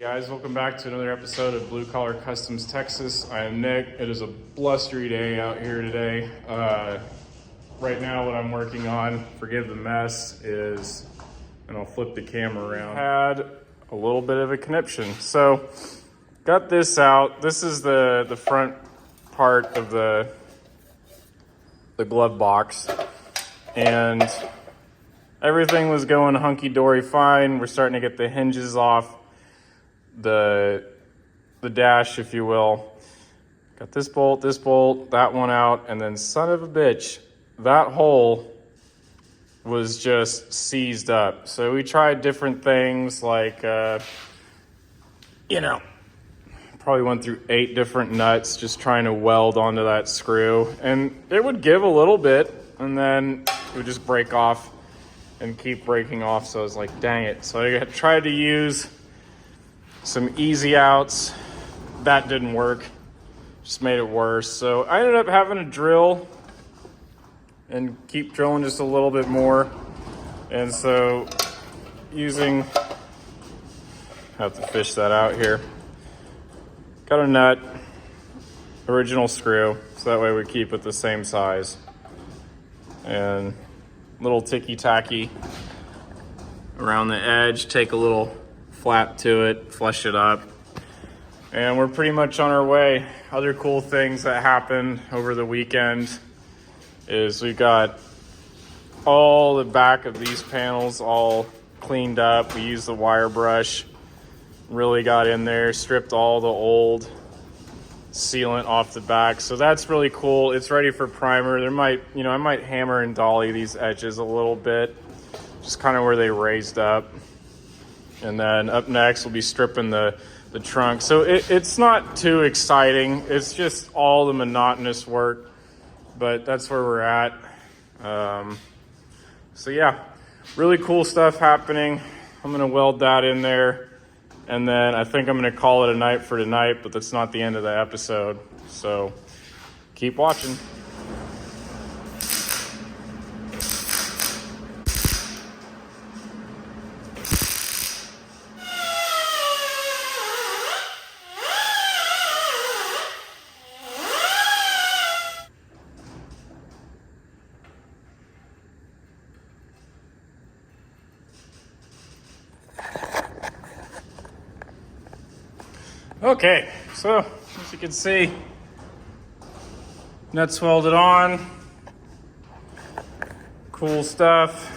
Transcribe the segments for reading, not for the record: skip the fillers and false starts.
Guys, welcome back to another episode of Blue Collar Customs Texas. I am Nick. It is a blustery day out here today. Right now what I'm working on, forgive the mess, is, and I'll flip the camera around, had a little bit of a conniption. So got this out. This is the front part of the glove box, and everything was going hunky-dory fine. We're starting to get the hinges off the dash, if you will. Got this bolt, that one out, and then son of a bitch, that hole was just seized up. So we tried different things like, probably went through 8 different nuts just trying to weld onto that screw. And it would give a little bit, and then it would just break off and keep breaking off. So I was like, dang it. So I tried to use some easy outs. That didn't work, just made it worse. So I ended up having to drill and keep drilling just a little bit more. And so using, have to fish that out here. Got a nut, original screw, so that way we keep it the same size. And little ticky-tacky around the edge, take a little flap to it, flush it up, and we're pretty much on our way. Other cool things that happened over the weekend is we got all the back of these panels all cleaned up. We used the wire brush, really got in there, stripped all the old sealant off the back. So that's really cool. It's ready for primer. I might hammer and dolly these edges a little bit, just kind of where they raised up. And then up next, we'll be stripping the trunk. So it's not too exciting. It's just all the monotonous work, but that's where we're at. So yeah, really cool stuff happening. I'm gonna weld that in there. And then I think I'm gonna call it a night for tonight, but that's not the end of the episode. So keep watching. Okay, so as you can see, nuts welded on. Cool stuff.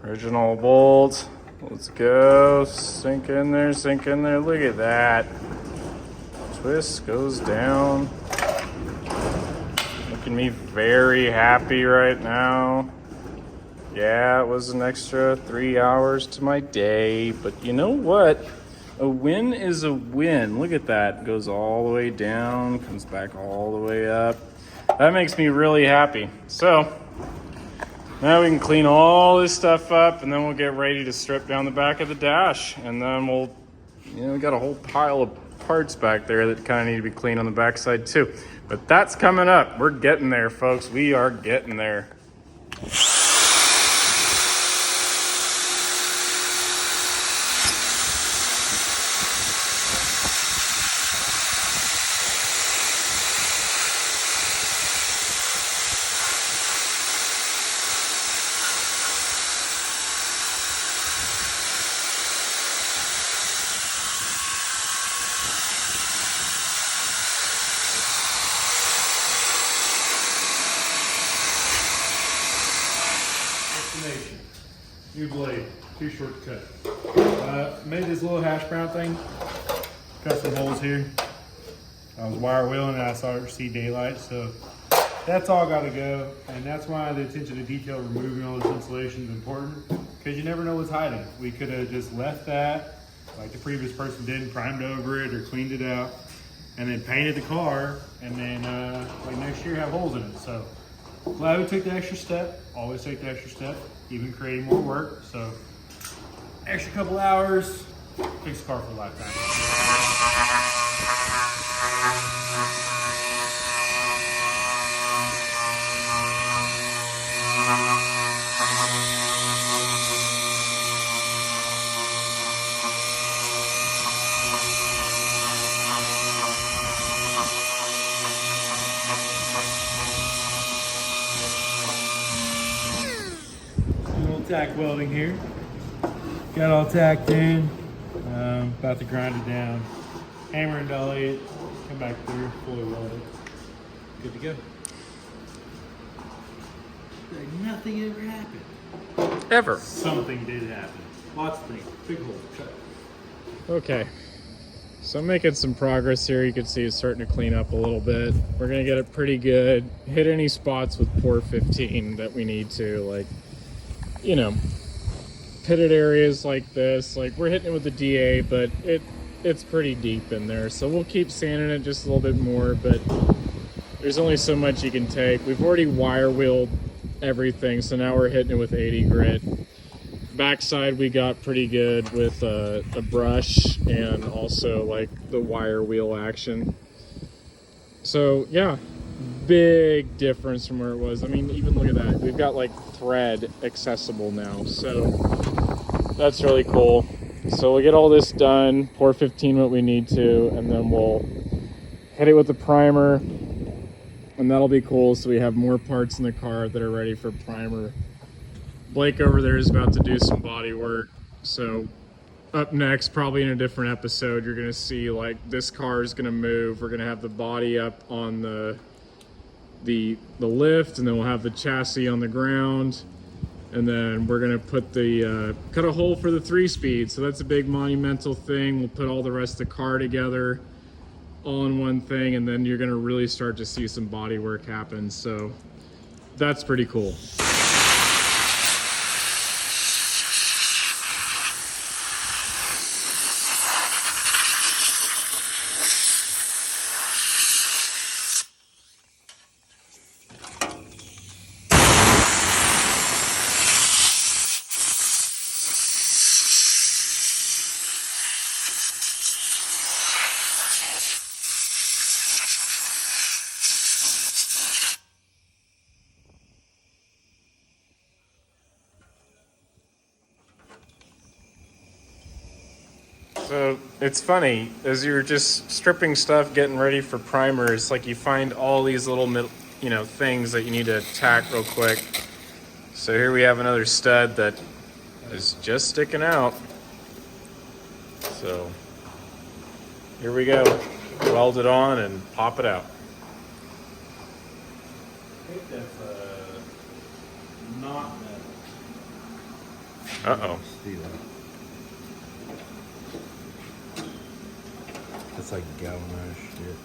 Original bolt. Let's go. Sink in there, sink in there. Look at that. Twist goes down. Making me very happy right now. Yeah, it was an extra 3 hours to my day, but you know what? A win is a win. Look at that. Goes all the way down, comes back all the way up. That makes me really happy. So now we can clean all this stuff up, and then we'll get ready to strip down the back of the dash. And then we got a whole pile of parts back there that kind of need to be cleaned on the backside too. But that's coming up. We're getting there, folks. We are getting there. New blade, too short to cut. Made this little hash brown thing, cut some holes here. I was wire wheeling and I started to see daylight, so that's all got to go. And that's why the attention to detail, removing all this insulation is important, because you never know what's hiding. We could have just left that like the previous person did, primed over it or cleaned it out, and then painted the car, and then like next year have holes in it. So glad we took the extra step. Always take the extra step, even creating more work. So extra couple hours, fix the car for a lifetime. tack welding here. Got all tacked in. About to grind it down. Hammer and dolly it. Come back through, fully weld it. Good to go. Like nothing ever happened. Ever. Something did happen. Lots of things. Big hole. Cut. Okay. So I'm making some progress here. You can see it's starting to clean up a little bit. We're gonna get it pretty good. Hit any spots with pour 15 that we need to, like, you know, pitted areas like this. Like we're hitting it with the DA, but it's pretty deep in there. So we'll keep sanding it just a little bit more, but there's only so much you can take. We've already wire wheeled everything, so now we're hitting it with 80 grit. Backside we got pretty good with a brush and also like the wire wheel action. So yeah, big difference from where it was. I mean, even look at that. We've got like thread accessible now, so that's really cool. So we'll get all this done, pour 15 what we need to, and then we'll hit it with the primer, and that'll be cool. So we have more parts in the car that are ready for primer. Blake over there is about to do some body work. So up next, probably in a different episode, you're gonna see like this car is gonna move. We're gonna have the body up on the lift, and then we'll have the chassis on the ground. And then we're gonna put the, cut a hole for the 3-speed. So that's a big monumental thing. We'll put all the rest of the car together all in one thing, and then you're gonna really start to see some body work happen. So that's pretty cool. So it's funny, as you're just stripping stuff, getting ready for primer, it's like you find all these little, you know, things that you need to tack real quick. So here we have another stud that is just sticking out. So here we go. Weld it on and pop it out. I think that's not metal. Uh-oh. Steel. It's like galvanized shit.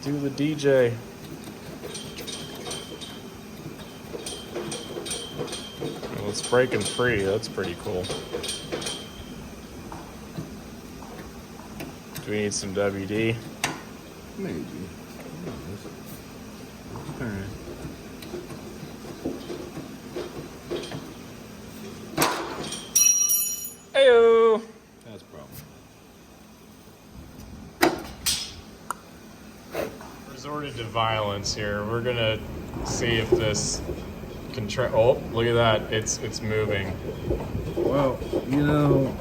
Do the DJ. Well, it's breaking free. That's pretty cool. Do we need some WD? Maybe. Alright. Heyo! That's a problem. Resorted to violence here. We're gonna see if this can try. Oh, look at that! It's moving. Well, you know,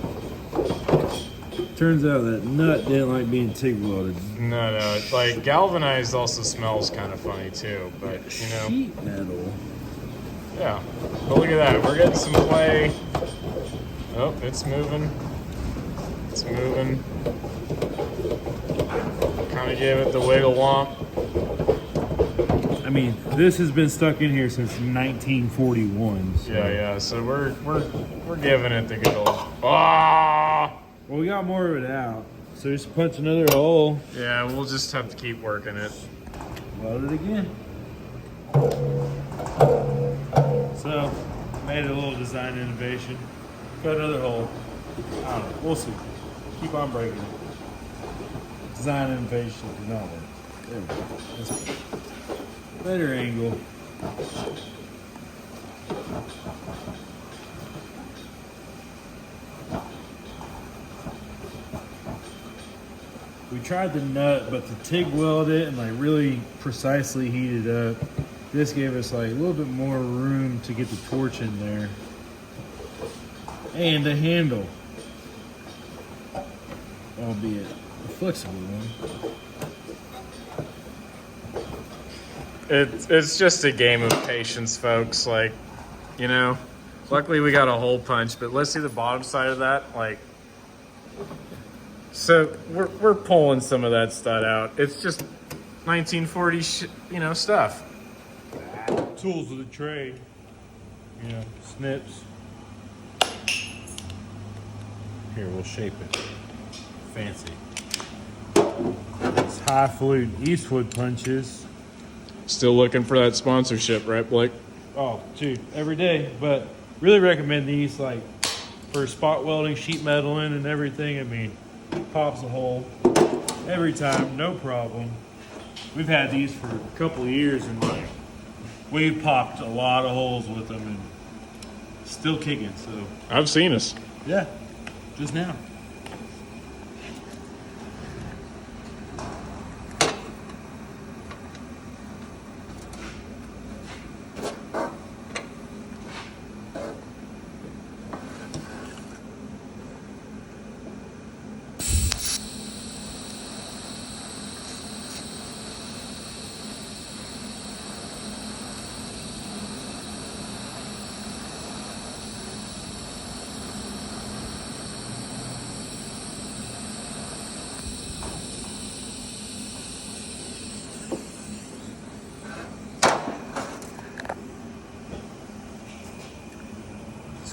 turns out that nut didn't like being TIG welded. No, it's like galvanized. Also smells kind of funny too, but you know. Sheet metal. Yeah, but look at that. We're getting some play. Oh, it's moving. It's moving. Kind of gave it the wiggle womp. I mean, this has been stuck in here since 1941. So. Yeah. So we're giving it the good old. Ah! Well, we got more of it out. So just punch another hole. Yeah, we'll just have to keep working it. Weld it again. So, made a little design innovation. Cut another hole. I don't know. We'll see. Keep on breaking it. Design innovation and all that. There we go. That's better. Better angle. We tried the nut, but to TIG weld it and like really precisely heat it up, this gave us like a little bit more room to get the torch in there. And a handle. albeit a flexible one. It's just a game of patience, folks. Like, you know, luckily we got a hole punch, but let's see the bottom side of that. Like, so we're pulling some of that stud out. It's just 1940 stuff. Tools of the trade, snips. Here, we'll shape it. Fancy. It's highfalutin Eastwood punches. Still looking for that sponsorship, right, Blake? Oh, dude, every day. But really recommend these, like, for spot welding, sheet metaling, and everything. I mean, pops a hole every time, no problem. We've had these for a couple of years, and like, we've popped a lot of holes with them, and still kicking. So I've seen us. yeah, just now.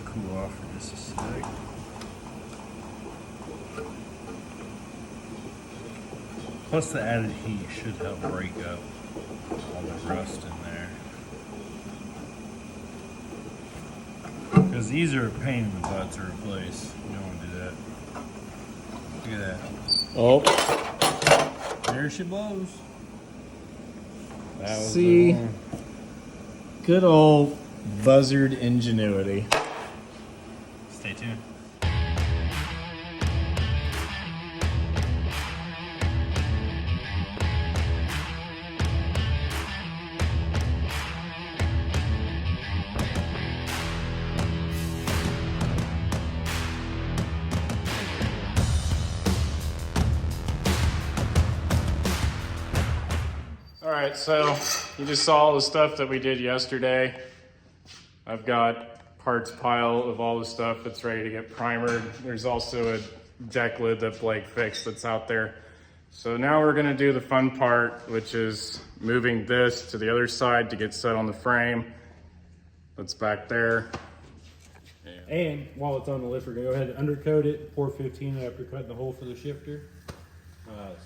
Cool off for just a sec. Plus the added heat should help break up all the rust in there. Because these are a pain in the butt to replace. You don't want to do that. Look at that. Oh, There she blows. That was see, the one. good old buzzard ingenuity. Stay tuned. All right, so you just saw all the stuff that we did yesterday. I've got parts pile of all the stuff that's ready to get primered. There's also a deck lid that Blake fixed that's out there. So now we're gonna do the fun part, which is moving this to the other side to get set on the frame. That's back there. And while it's on the lift, we're going to go ahead and undercoat it, pour 15 after cutting the hole for the shifter.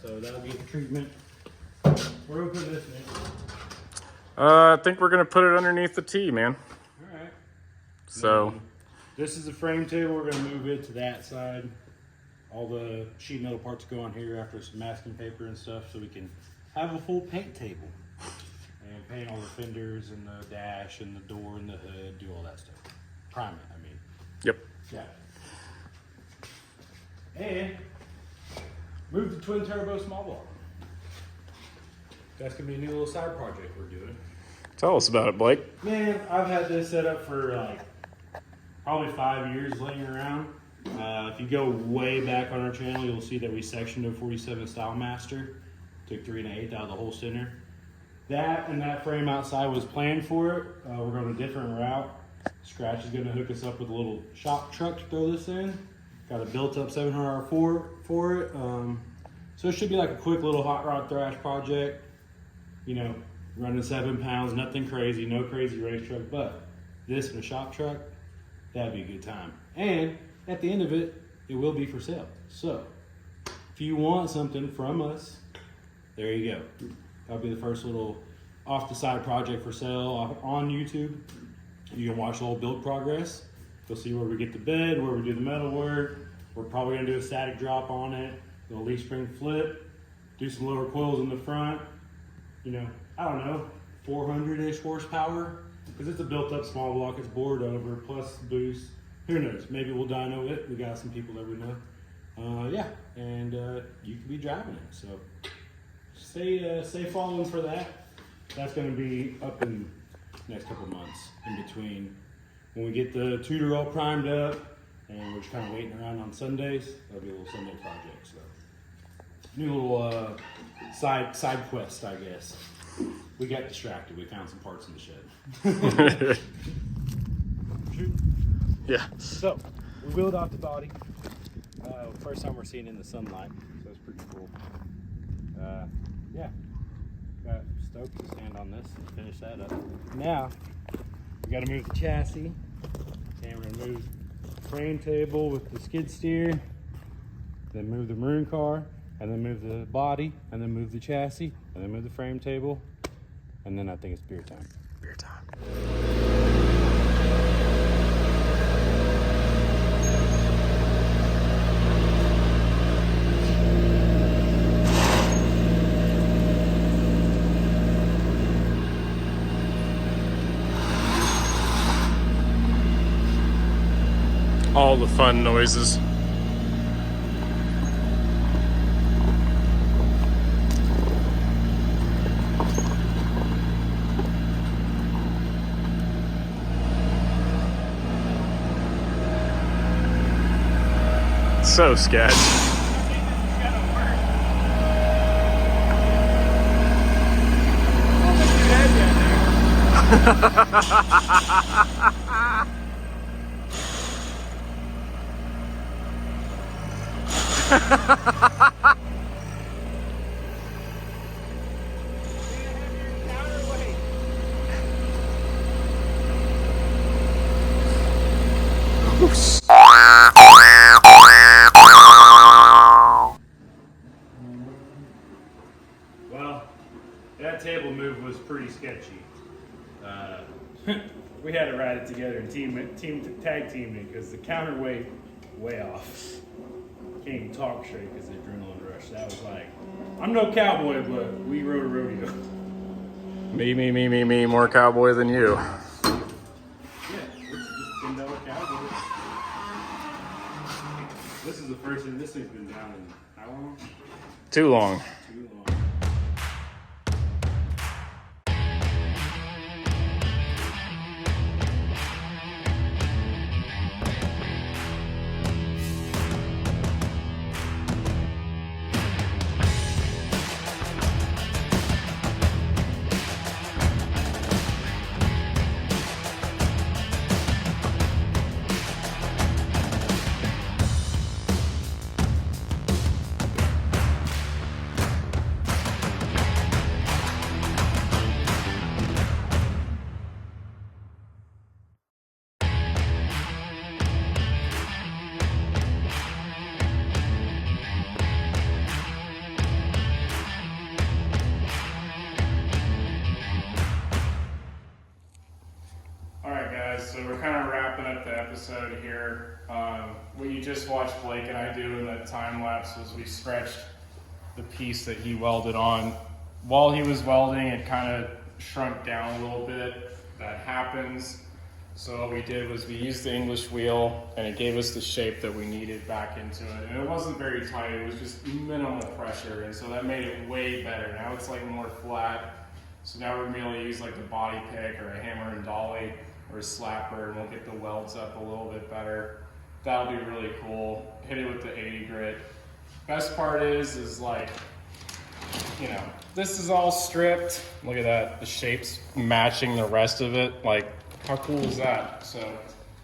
So that'll be the treatment. Where do we put this in? I think we're gonna put it underneath the T, man. All right. So This is the frame table. We're going to move it to that side. All the sheet metal parts go on here after some masking paper and stuff, so we can have a full paint table and paint all the fenders and the dash and the door and the hood, do all that stuff. Prime it, I mean. yep. Yeah. And move the twin turbo small block. That's gonna be a new little side project we're doing. Tell us about it, Blake. Man, I've had this set up for like probably 5 years laying around. If you go way back on our channel, you'll see that we sectioned a 47 Style Master. Took 3 1/8 out of the whole center. That and that frame outside was planned for it. We're going a different route. Scratch is going to hook us up with a little shop truck to throw this in. Got a built-up 700R for it. So it should be like a quick little hot rod thrash project. You know, running 7 pounds, nothing crazy, no crazy race truck, but this and a shop truck, that'd be a good time. And at the end of it, it will be for sale. So if you want something from us, there you go. That'll be the first little off the side project for sale on YouTube. You can watch the whole build progress. You'll see where we get the bed, where we do the metal work. We're probably gonna do a static drop on it, do a leaf spring flip, do some lower coils in the front. You know, I don't know, 400-ish horsepower, because it's a built-up small block. It's bored over, plus boost. Who knows? Maybe we'll dyno it. We got some people that we know. Yeah, and you could be driving it. So stay following for that. That's going to be up in the next couple months in between when we get the tutor all primed up, and we're just kind of waiting around on Sundays. That'll be a little Sunday project. So new little side quest, I guess. We got distracted. We found some parts in the shed. Yeah. So we wheeled off the body. First time we're seeing it in the sunlight, so it's pretty cool. Yeah. Got stoked to stand on this and finish that up. Now we got to move the chassis, and we're gonna move the frame table with the skid steer, then move the maroon car, and then move the body, and then move the chassis, and then move the frame table, and then I think it's beer time. Beer time. All the fun noises. So sketch. Well, that table move was pretty sketchy. We had to ride it together and tag team it because the counterweight way off. Can't even talk straight because the adrenaline rush. That was like, I'm no cowboy, but we rode a rodeo. Me, more cowboy than you. Yeah, it's just $10 cowboy. This is the first thing. This thing's been down in how long? Too long. Too long. So we're kind of wrapping up the episode here. What you just watched Blake and I do in that time lapse was we stretched the piece that he welded on. While he was welding, it kind of shrunk down a little bit. That happens. So what we did was we used the English wheel, and it gave us the shape that we needed back into it. And it wasn't very tight, it was just minimal pressure, and so that made it way better. Now it's like more flat. So now we're gonna be able to use like the body pick or a hammer and dolly or a slapper, and we'll get the welds up a little bit better. That'll be really cool. Hit it with the 80 grit. Best part is like, you know, this is all stripped. Look at that, the shape's matching the rest of it. Like, how cool is that? So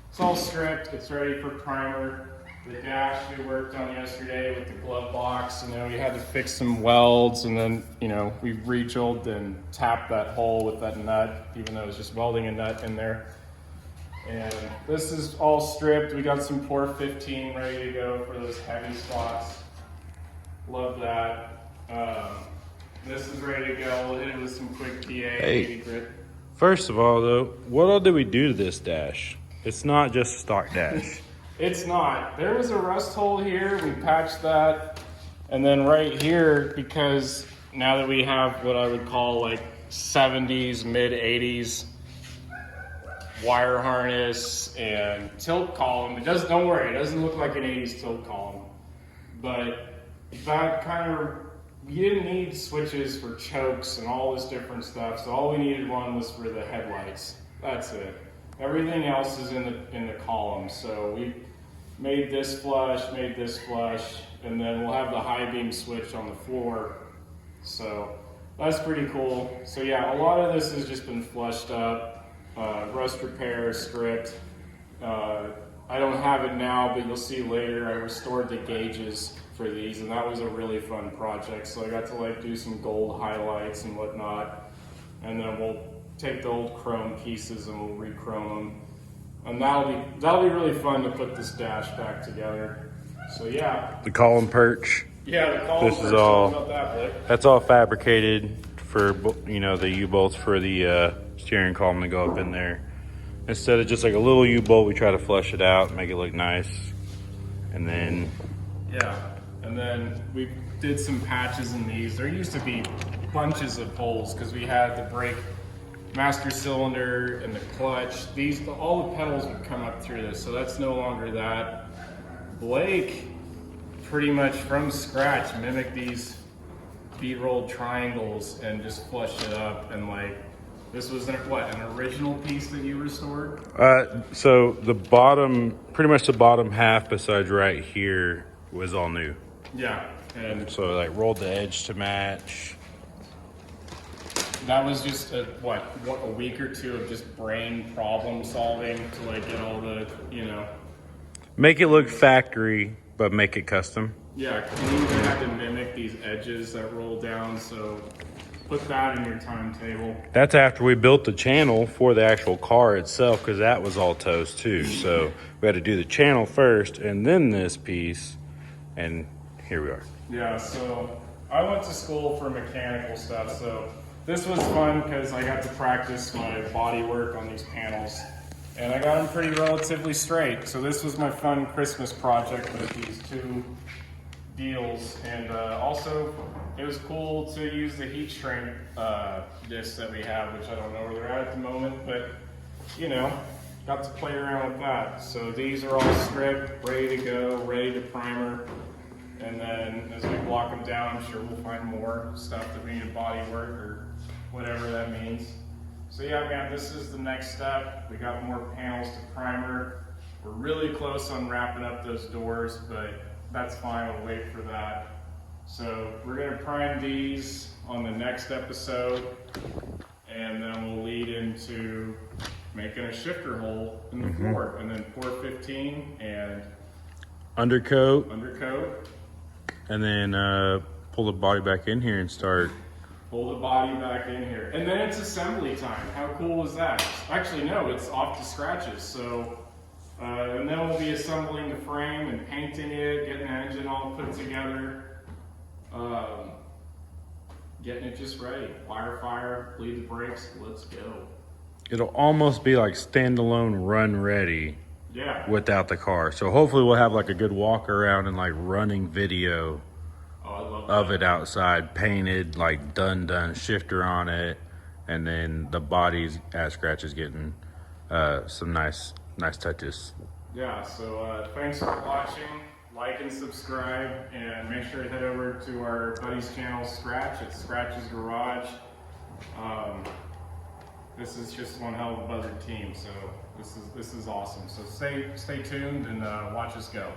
it's all stripped, it's ready for primer. The dash we worked on yesterday with the glove box, you know, we had to fix some welds, and then, you know, we re-drilled and tapped that hole with that nut, even though it was just welding a nut in there. And this is all stripped. We got some Pour 15 ready to go for those heavy spots. Love that. This is ready to go. We'll hit it with some quick PA 80 grit. First of all, though, what all did we do to this dash? It's not just a stock dash. It's not. There was a rust hole here. We patched that. And then right here, because now that we have what I would call like 70s, mid 80s wire harness and tilt column, it doesn't, don't worry, it doesn't look like an 80s tilt column. But that kind of, we didn't need switches for chokes and all this different stuff. So all we needed one was for the headlights. That's it. Everything else is in the column. So we made this flush, and then we'll have the high beam switch on the floor. So that's pretty cool. So yeah, a lot of this has just been flushed up, rust repair, stripped. I don't have it now, but you'll see later I restored the gauges for these, and that was a really fun project. So I got to like do some gold highlights and whatnot, and then we'll take the old chrome pieces and we'll re-chrome them. And that'll be really fun to put this dash back together. So yeah. The column perch. Yeah, the column This is perch, all- about that, Blake. That's all fabricated for, the U-bolts for the steering column to go up in there. Instead of just like a little U-bolt, we try to flush it out, make it look nice. And then, Yeah, and then we did some patches in these. There used to be bunches of holes because we had the brake master cylinder and the clutch. All the pedals would come up through this, so that's no longer that. Blake pretty much from scratch mimicked these bead-rolled triangles and just flushed it up, and like this was an original piece that you restored? so the bottom, pretty much the bottom half besides right here was all new. Yeah, and So like rolled the edge to match. that was just a week or two of just brain problem solving to like get all the, Make it look factory, but make it custom. yeah, and you even had to mimic these edges that roll down, so put that in your timetable. That's after we built the channel for the actual car itself, because that was all toast too. So we had to do the channel first and then this piece, and here we are. Yeah, so I went to school for mechanical stuff, so this was fun because I got to practice my body work on these panels, and I got them pretty relatively straight. So this was my fun Christmas project with these two deals, and also it was cool to use the heat shrink discs that we have, which I don't know where they're at the moment, but got to play around with that. So these are all stripped, ready to go, ready to primer. And then as we block them down, I'm sure we'll find more stuff that we need body work or whatever that means. So yeah, man, this is the next step. We got more panels to primer. We're really close on wrapping up those doors, but that's fine, we'll wait for that. So we're gonna prime these on the next episode, and then we'll lead into making a shifter hole in the floor, and then pour 15 and Undercoat, undercoat. and then pull the body back in here and start. Pull the body back in here. And then it's assembly time. How cool is that? Actually, no, it's off to scratches. So, and then we'll be assembling the frame and painting it, getting the engine all put together, getting it just ready. Wire fire, bleed the brakes, let's go. It'll almost be like standalone run ready Yeah. without the car. So hopefully we'll have like a good walk around and like running video Oh, I love that. of it outside, painted, like done, shifter on it, and then the body's ass scratch is getting some nice touches. Yeah, so thanks for watching. Like and subscribe, and make sure to head over to our buddy's channel, Scratch. It's Scratch's Garage. This is just one hell of a buzzard team, so this is awesome. So stay tuned and watch us go.